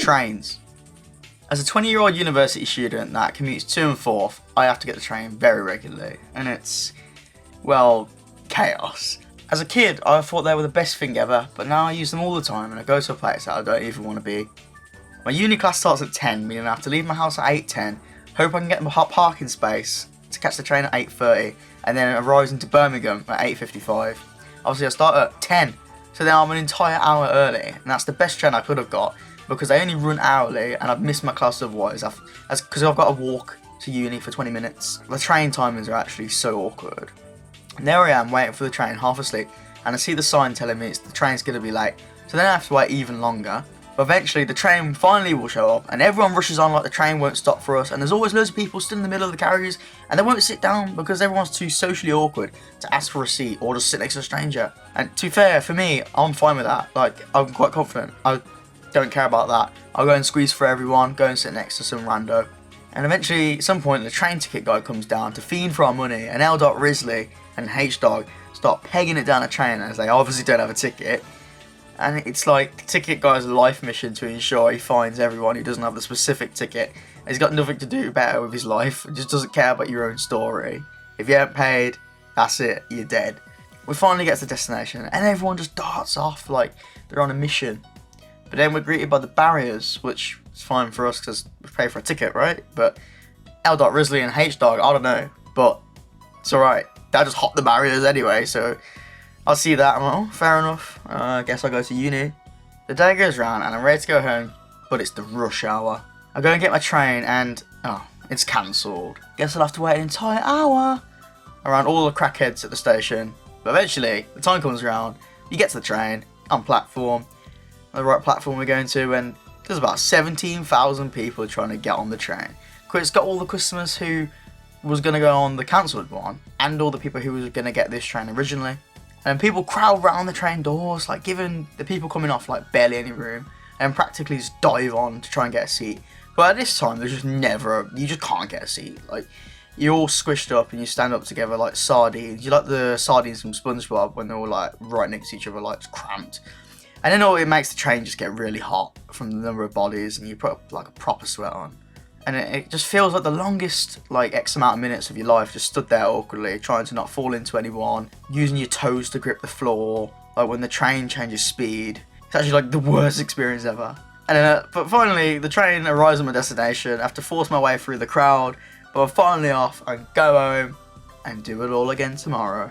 Trains. As a 20-year-old university student that commutes to and forth, I have to get the train very regularly, and it's, well, chaos. As a kid, I thought they were the best thing ever, but now I use them all the time and I go to a place that I don't even want to be. My uni class starts at 10, meaning I have to leave my house at 8:10, hope I can get my parking space to catch the train at 8:30, and then it arrives into Birmingham at 8:55. Obviously I start at 10, so then I'm an entire hour early, and that's the best train I could have got, because they only run hourly and I've missed my class otherwise, because I've got to walk to uni for 20 minutes. The train timings are actually so awkward. And there I am waiting for the train, half asleep, and I see the sign telling me the train's going to be late, so then I have to wait even longer. But eventually the train finally will show up, and everyone rushes on like the train won't stop for us, and there's always loads of people stood in the middle of the carriages, and they won't sit down because everyone's too socially awkward to ask for a seat or just sit next to a stranger. And to be fair, for me, I'm fine with that. Like, I'm quite confident. I don't care about that. I'll go and squeeze for everyone, go and sit next to some rando. And eventually, at some point, the train ticket guy comes down to fiend for our money, and L. Risley and H. start pegging it down the train as they obviously don't have a ticket. And it's like the ticket guy's life mission to ensure he finds everyone who doesn't have the specific ticket. He's got nothing to do better with his life. He just doesn't care about your own story. If you haven't paid, that's it, you're dead. We finally get to the destination, and everyone just darts off like they're on a mission. But then we're greeted by the barriers, which is fine for us because we pay for a ticket, right? But L. Risley and H. I don't know, but it's alright. They'll just hop the barriers anyway, so I'll see that. I'm like, oh, fair enough. I guess I'll go to uni. The day goes round and I'm ready to go home, but it's the rush hour. I go and get my train and, oh, it's cancelled. Guess I'll have to wait an entire hour around all the crackheads at the station. But eventually, the time comes around, you get to the train, on platform, the right platform we're going to, and there's about 17,000 people trying to get on the train. Because it's got all the customers who was going to go on the cancelled one, and all the people who was going to get this train originally. And people crowd round the train doors, like giving the people coming off like barely any room, and practically just dive on to try and get a seat. But at this time, there's just never, you just can't get a seat. Like, you're all squished up and you stand up together like sardines. You like the sardines from SpongeBob when they're all like right next to each other, like cramped. And then it makes the train just get really hot from the number of bodies, and you put like a proper sweat on. And it just feels like the longest, like, X amount of minutes of your life just stood there awkwardly, trying to not fall into anyone, using your toes to grip the floor, like when the train changes speed. It's actually like the worst experience ever. And then, but finally, the train arrives at my destination. I have to force my way through the crowd, but I'm finally off and go home and do it all again tomorrow.